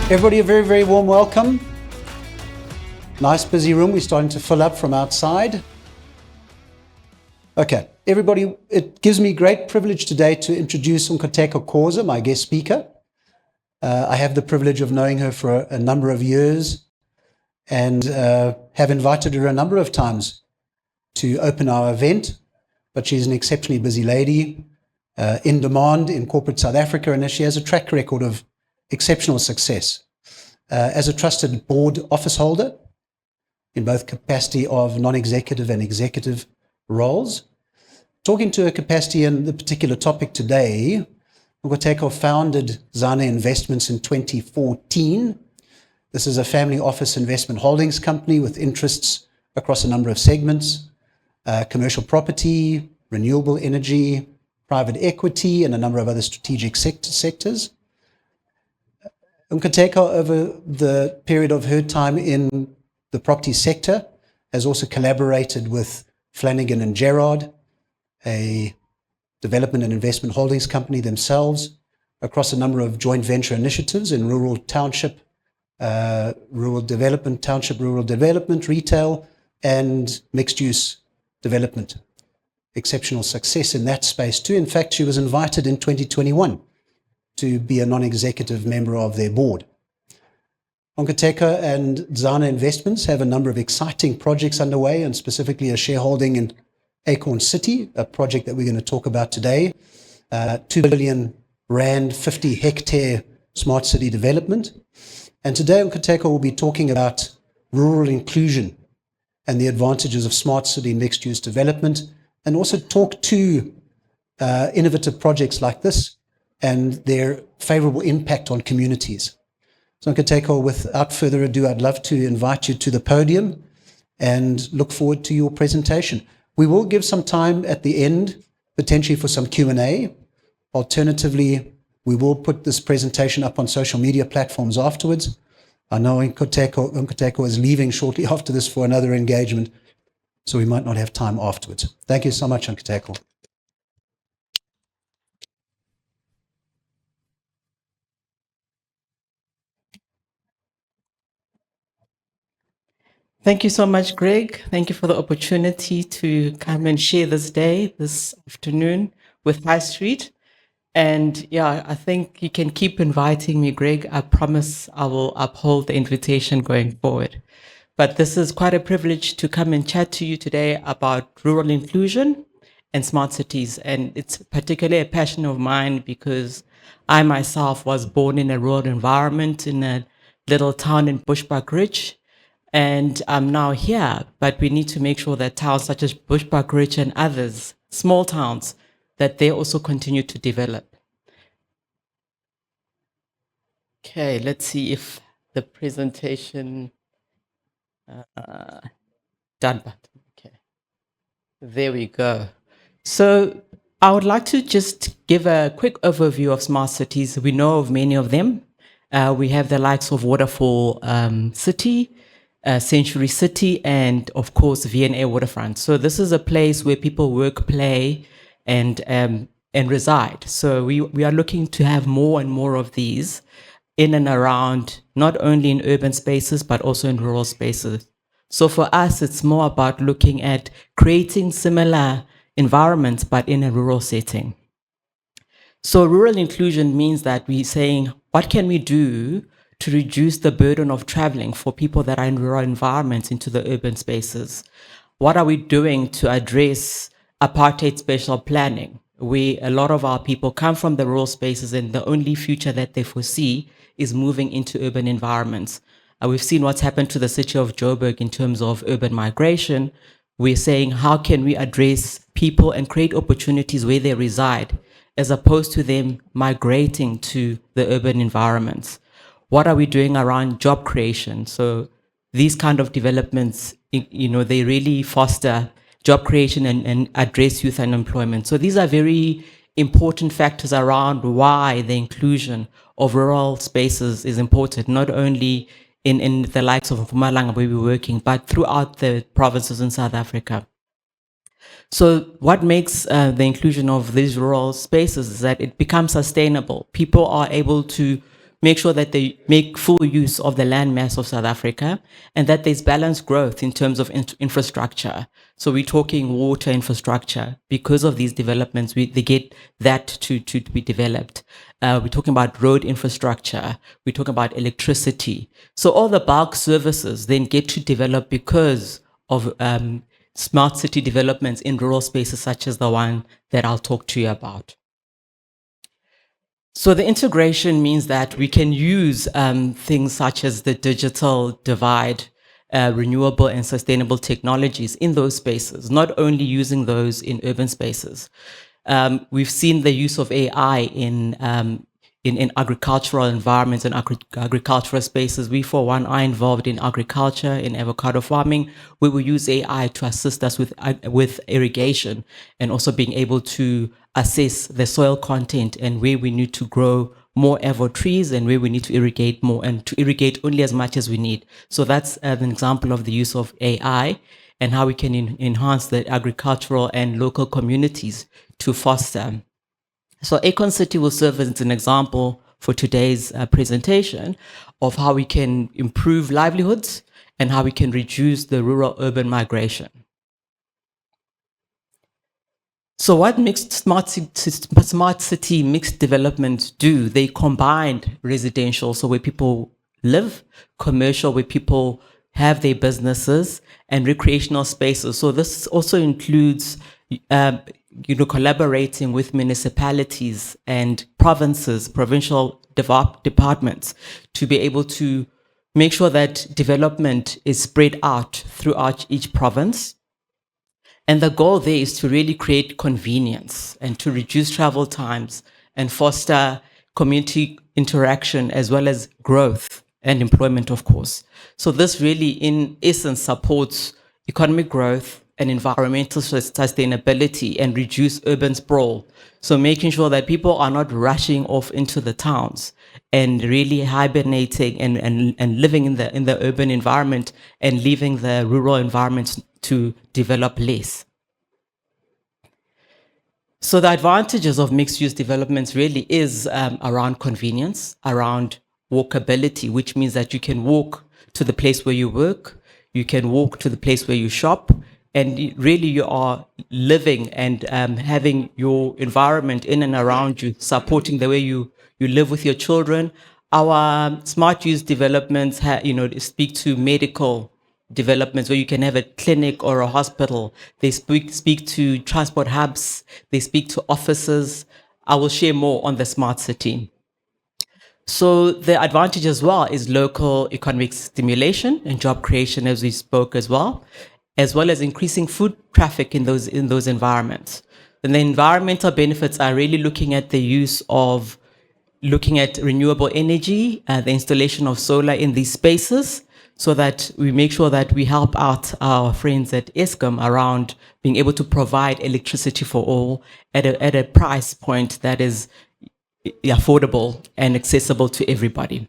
Everybody, a very, very warm welcome. Nice busy room. We're starting to fill up from outside. Okay, everybody, it gives me great privilege today to introduce Nkateko Khoza, my guest speaker. I have the privilege of knowing her for a number of years and have invited her a number of times to open our event, but she's an exceptionally busy lady, in demand in corporate South Africa, and she has a track record of exceptional success as a trusted board office holder in both capacity of non-executive and executive roles. Talking to her capacity in the particular topic today, Nkateko founded Zana Investments in 2014. This is a family office investment holdings company with interests across a number of segments, commercial property, renewable energy, private equity, and a number of other strategic sectors. Nkateko, over the period of her time in the property sector, has also collaborated with Flanagan and Gerard, a development and investment holdings company themselves, across a number of joint venture initiatives in rural township, rural development, retail, and mixed-use development. Exceptional success in that space too. In fact, she was invited in 2021 to be a non-executive member of their board. Nkateko and Zana Investments have a number of exciting projects underway, and specifically a shareholding in Acorn City, a project that we're going to talk about today. 2 billion rand, 50 hectare smart city development. And today Nkateko will be talking about rural inclusion and the advantages of smart city mixed-use development, and also talk to innovative projects like this and their favorable impact on communities. So Nkateko, without further ado, I'd love to invite you to the podium and look forward to your presentation. We will give some time at the end, potentially for some Q&A. Alternatively, we will put this presentation up on social media platforms afterwards. I know Nkateko is leaving shortly after this for another engagement, so we might not have time afterwards. Thank you so much, Nkateko. Thank you so much, Greg. Thank you for the opportunity to come and share this afternoon with High Street. And yeah, I think you can keep inviting me, Greg. I promise I will uphold the invitation going forward. But this is quite a privilege to come and chat to you today about rural inclusion and smart cities. And it's particularly a passion of mine because I myself was born in a rural environment in a little town in Bushbuckridge. And I'm now here, but we need to make sure that towns such as Bushbuckridge and others, small towns, that they also continue to develop. Okay, let's see if the presentation, done button, okay. There we go. So I would like to just give a quick overview of smart cities. We know of many of them. We have the likes of Waterfall City, Century City, and of course V&A Waterfront. So this is a place where people work, play, and reside. So we are looking to have more and more of these in and around, not only in urban spaces, but also in rural spaces. So for us, it's more about looking at creating similar environments, but in a rural setting. So rural inclusion means that we're saying, what can we do to reduce the burden of traveling for people that are in rural environments into the urban spaces? What are we doing to address apartheid spatial planning, where a lot of our people come from the rural spaces and the only future that they foresee is moving into urban environments? We've seen what's happened to the city of Joburg in terms of urban migration. We're saying, how can we address people and create opportunities where they reside, as opposed to them migrating to the urban environments? What are we doing around job creation? So these kind of developments, they really foster job creation and address youth unemployment. So these are very important factors around why the inclusion of rural spaces is important, not only in the likes of Mpumalanga where we're working, but throughout the provinces in South Africa. So what makes the inclusion of these rural spaces is that it becomes sustainable. People are able to make sure that they make full use of the land mass of South Africa, and that there's balanced growth in terms of infrastructure. So we're talking water infrastructure. Because of these developments, they get that to be developed. We're talking about road infrastructure. We're talking about electricity. So all the bulk services then get to develop because of smart city developments in rural spaces such as the one that I'll talk to you about. So the integration means that we can use things such as the digital divide, renewable and sustainable technologies in those spaces, not only using those in urban spaces. We've seen the use of AI in agricultural environments and agricultural spaces. We, for one, are involved in agriculture, in avocado farming, where we use AI to assist us with irrigation and also being able to assess the soil content and where we need to grow more avo trees and where we need to irrigate more, and to irrigate only as much as we need. So that's an example of the use of AI and how we can enhance the agricultural and local communities to foster. So Acorn City will serve as an example for today's presentation of how we can improve livelihoods and how we can reduce the rural-urban migration. So what makes smart city mixed development do? They combined residential, so where people live, commercial, where people have their businesses, and recreational spaces. So this also includes collaborating with municipalities and provinces, provincial departments, to be able to make sure that development is spread out throughout each province. And the goal there is to really create convenience and to reduce travel times and foster community interaction as well as growth and employment, of course. So this really, in essence, supports economic growth and environmental sustainability and reduce urban sprawl. So making sure that people are not rushing off into the towns and really hibernating and living in the urban environment and leaving the rural environments to develop less. So the advantages of mixed-use developments really is around convenience, around walkability, which means that you can walk to the place where you work, you can walk to the place where you shop, and really you are living and having your environment in and around you, supporting the way you live with your children. Our smart use developments speak to medical developments where you can have a clinic or a hospital. They speak to transport hubs, they speak to offices. I will share more on the smart city. So the advantage as well is local economic stimulation and job creation, as we spoke as well as increasing foot traffic in those environments. And the environmental benefits are really looking at renewable energy, the installation of solar in these spaces, so that we make sure that we help out our friends at Eskom around being able to provide electricity for all at a price point that is affordable and accessible to everybody.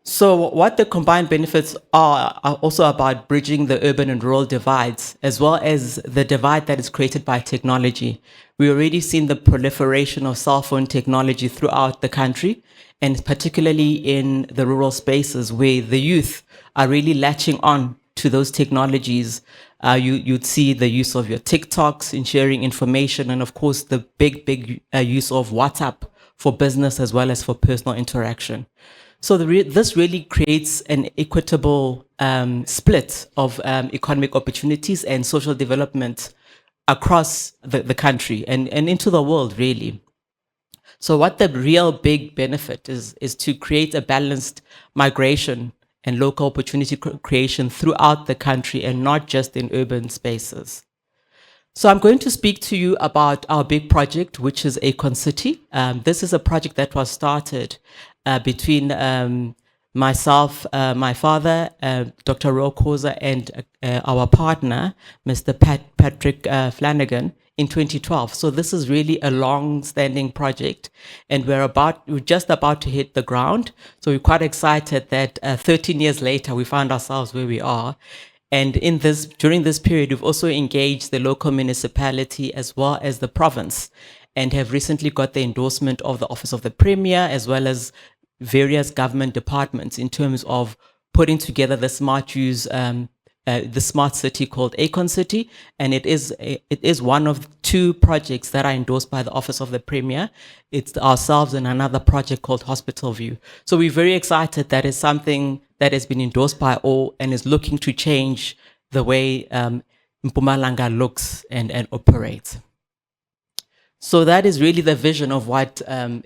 So what the combined benefits are also about bridging the urban and rural divides, as well as the divide that is created by technology. We already seen the proliferation of cell phone technology throughout the country, and particularly in the rural spaces where the youth are really latching on to those technologies. You'd see the use of your TikToks in sharing information, and of course the big use of WhatsApp for business as well as for personal interaction. So this really creates an equitable split of economic opportunities and social development across the country and into the world, really. So what the real big benefit is to create a balanced migration and local opportunity creation throughout the country and not just in urban spaces. So I'm going to speak to you about our big project, which is Acorn City. This is a project that was started between myself, my father, Dr. Roel Khoza, and our partner, Mr. Patrick Flanagan, in 2012. So this is really a long-standing project, and we're just about to hit the ground. So we're quite excited that 13 years later, we found ourselves where we are. And during this period, we've also engaged the local municipality as well as the province. and have recently got the endorsement of the Office of the Premier as well as various government departments in terms of putting together the the smart city called Acon City, and it is one of two projects that are endorsed by the Office of the Premier. It's ourselves and another project called Hospital View. So we're very excited that is something that has been endorsed by all and is looking to change the way Mpumalanga looks and operates. So that is really the vision of what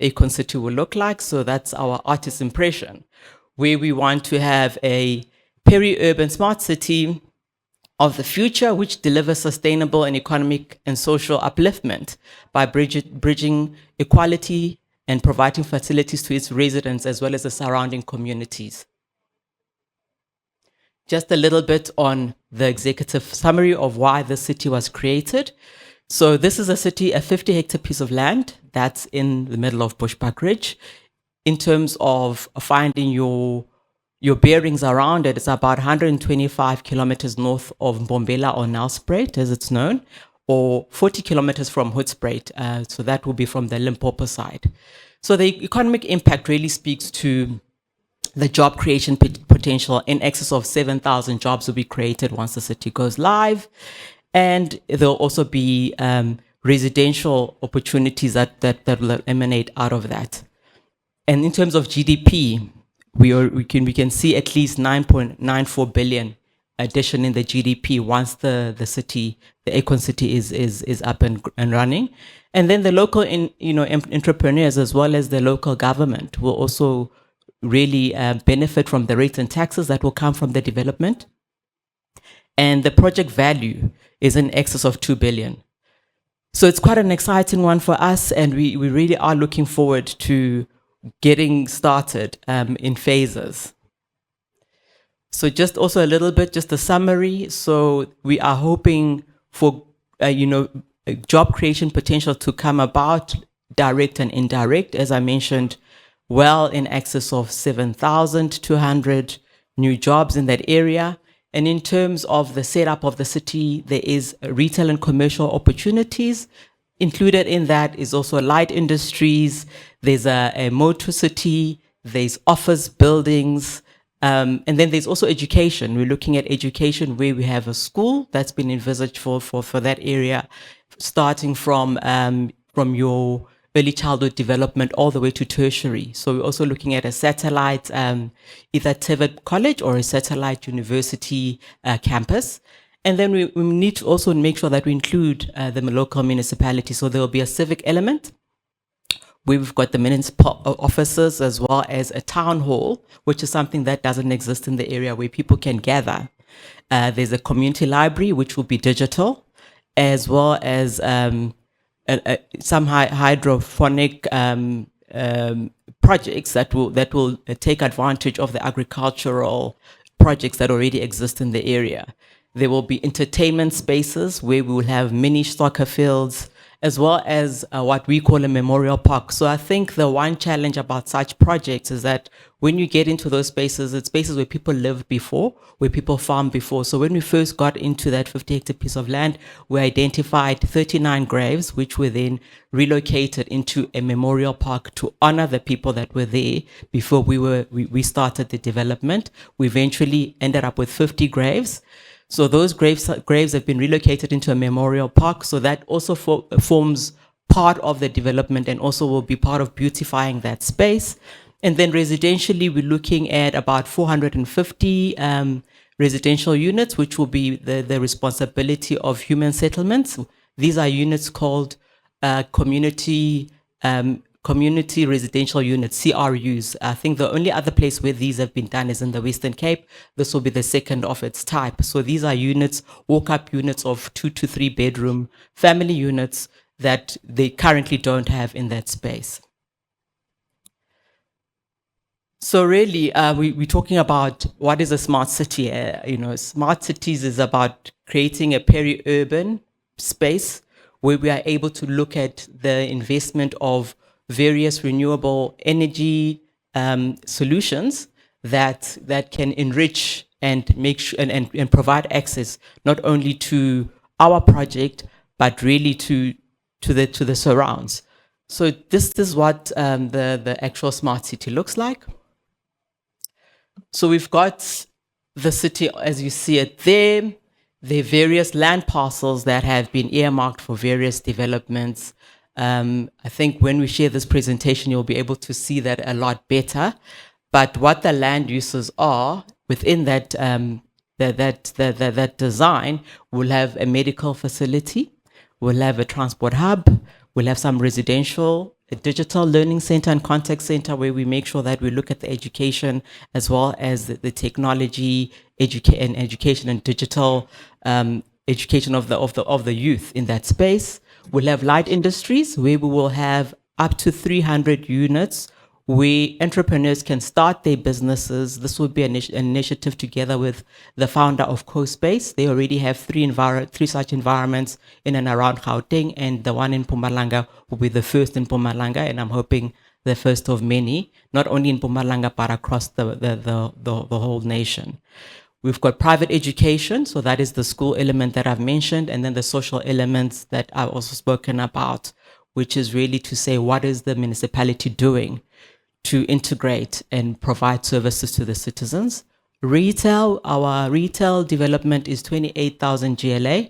Acon City will look like. So that's our artist's impression, where we want to have a peri-urban smart city of the future, which delivers sustainable and economic and social upliftment by bridging equality and providing facilities to its residents as well as the surrounding communities. Just a little bit on the executive summary of why the city was created. So this is a 50-hectare piece of land that's in the middle of Bushbuckridge. In terms of finding your bearings around it, it's about 125 kilometers north of Mbombela or Nelspruit, as it's known, or 40 kilometers from Hoedspruit. So that will be from the Limpopo side. So the economic impact really speaks to the job creation potential. In excess of 7,000 jobs will be created once the city goes live. And there'll also be residential opportunities that will emanate out of that. And in terms of GDP, we can see at least 9.94 billion addition in the GDP once the Acon City is up and running. And then the local entrepreneurs as well as the local government will also really benefit from the rates and taxes that will come from the development. And the project value is in excess of 2 billion. So it's quite an exciting one for us, and we really are looking forward to getting started in phases. So just also a little bit, just a summary. So we are hoping for, job creation potential to come about, direct and indirect, as I mentioned, well in excess of 7,200 new jobs in that area. And in terms of the setup of the city, there is retail and commercial opportunities. Included in that is also light industries, there's a motor city, there's office buildings, and then there's also education. We're looking at education where we have a school that's been envisaged for that area, starting from your early childhood development all the way to tertiary. So we're also looking at a satellite, either TVET college or a satellite university campus. And then we need to also make sure that we include the local municipality. So there will be a civic element. We've got the municipal offices as well as a town hall, which is something that doesn't exist in the area where people can gather. There's a community library, which will be digital, as well as some hydroponic projects that will take advantage of the agricultural projects that already exist in the area. There will be entertainment spaces where we will have mini soccer fields, as well as what we call a memorial park. So I think the one challenge about such projects is that when you get into those spaces, it's spaces where people lived before, where people farmed before. So when we first got into that 50-hectare piece of land, we identified 39 graves, which were then relocated into a memorial park to honor the people that were there before we started the development. We eventually ended up with 50 graves. So those graves have been relocated into a memorial park. So that also forms part of the development and also will be part of beautifying that space. And then residentially, we're looking at about 450 residential units, which will be the responsibility of human settlements. These are units called community residential units, CRUs. I think the only other place where these have been done is in the Western Cape. This will be the second of its type. So these are units, walk-up units of 2 to 3 bedroom family units that they currently don't have in that space. So really, we're talking about what is a smart city. Smart cities is about creating a peri-urban space where we are able to look at the investment of various renewable energy solutions that can enrich and make sure and provide access not only to our project but really to to the surrounds. So this is what the actual smart city looks like. So we've got the city as you see it there. There are various land parcels that have been earmarked for various developments. I think when we share this presentation, you'll be able to see that a lot better. But what the land uses are within that that design, we'll have a medical facility, we'll have a transport hub, we'll have some residential, a digital learning center and contact center where we make sure that we look at the education as well as the technology, education and digital education of the youth in that space. We'll have light industries where we will have up to 300 units where entrepreneurs can start their businesses. This will be an initiative together with the founder of CoSpace. They already have three such environments in and around Gauteng, and the one in Mpumalanga will be the first in Mpumalanga, and I'm hoping the first of many, not only in Mpumalanga, but across the whole nation. We've got private education, so that is the school element that I've mentioned, and then the social elements that I've also spoken about, which is really to say, what is the municipality doing to integrate and provide services to the citizens? Retail, our retail development is 28,000 GLA,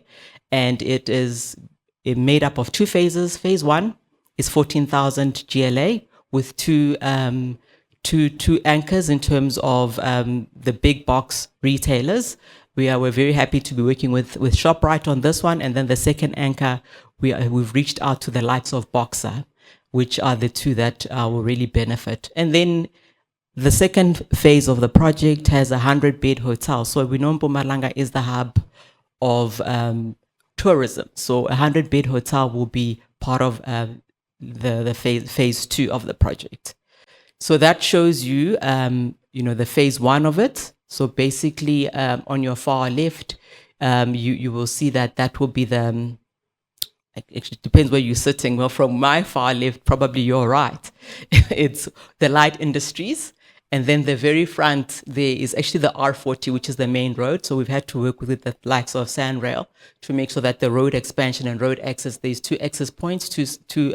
and it is made up of two phases. Phase one is 14,000 GLA with two anchors in terms of the big box retailers. We're very happy to be working with ShopRite on this one. And then the second anchor, we've reached out to the likes of Boxer, which are the two that will really benefit. And then the second phase of the project has a 100-bed hotel. So we know Mpumalanga is the hub of tourism. So a 100-bed hotel will be part of the phase two of the project. So that shows you, the phase one of it. So basically, on your far left, you will see that will be the. It depends where you're sitting. Well, from my far left, probably you're right. It's the light industries. And then the very front there is actually the R40, which is the main road. So we've had to work with the likes of SANRAIL to make sure that the road expansion and road access, there's two access points, two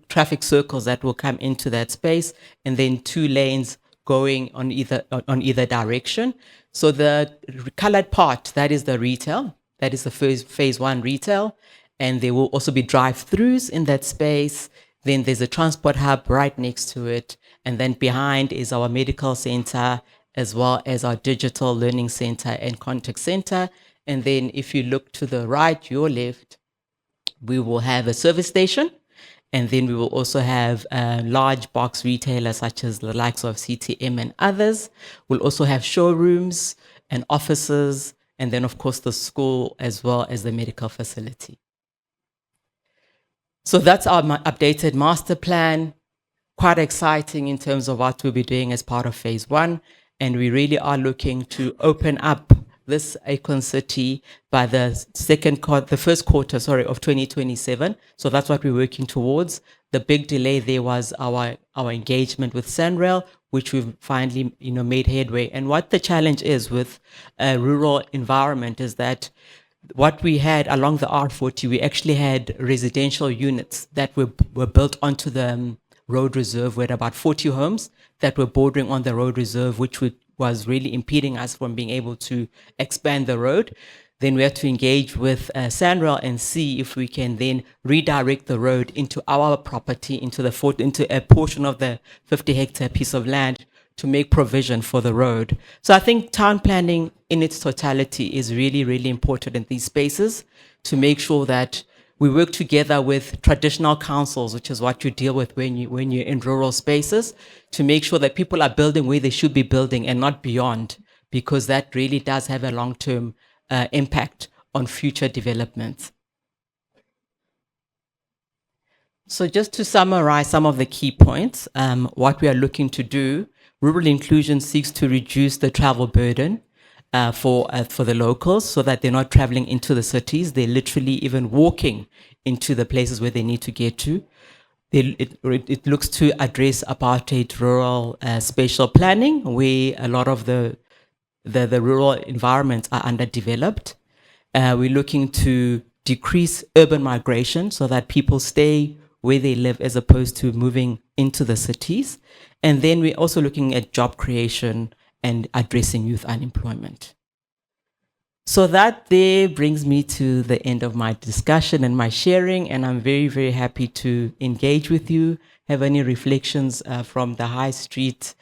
traffic circles that will come into that space, and then two lanes going on either direction. So the colored part, that is the retail. That is the phase one retail. And there will also be drive-throughs in that space. Then there's a transport hub right next to it. And then behind is our medical center, as well as our digital learning center and contact center. And then if you look to the right, your left, we will have a service station. And then we will also have large box retailers such as the likes of CTM and others. We'll also have showrooms and offices, and then of course the school as well as the medical facility. So that's our updated master plan. Quite exciting in terms of what we'll be doing as part of phase one. And we really are looking to open up this Acorn City by the first quarter of 2027. So that's what we're working towards. The big delay there was our engagement with SANRAIL, which we've finally made headway. And what the challenge is with a rural environment is that what we had along the R40, we actually had residential units that were built onto the road reserve. We had about 40 homes that were bordering on the road reserve, which was really impeding us from being able to expand the road. Then we had to engage with SANRAIL and see if we can then redirect the road into our property, into a portion of the 50-hectare piece of land to make provision for the road. So I think town planning in its totality is really, really important in these spaces to make sure that we work together with traditional councils, which is what you deal with when you're in rural spaces, to make sure that people are building where they should be building and not beyond, because that really does have a long-term impact on future developments. So just to summarize some of the key points, what we are looking to do, rural inclusion seeks to reduce the travel burden for the locals so that they're not traveling into the cities. They're literally even walking into the places where they need to get to. It looks to address apartheid rural spatial planning, where a lot of the rural environments are underdeveloped. We're looking to decrease urban migration so that people stay where they live as opposed to moving into the cities. And then we're also looking at job creation and addressing youth unemployment. So that there brings me to the end of my discussion and my sharing, and I'm very, very happy to engage with you. Have any reflections from the High Street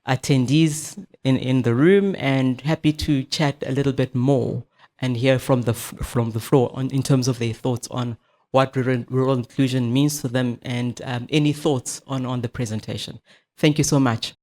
attendees in the room, and happy to chat a little bit more and hear from the floor in terms of their thoughts on what rural inclusion means to them, and any thoughts on the presentation. Thank you so much.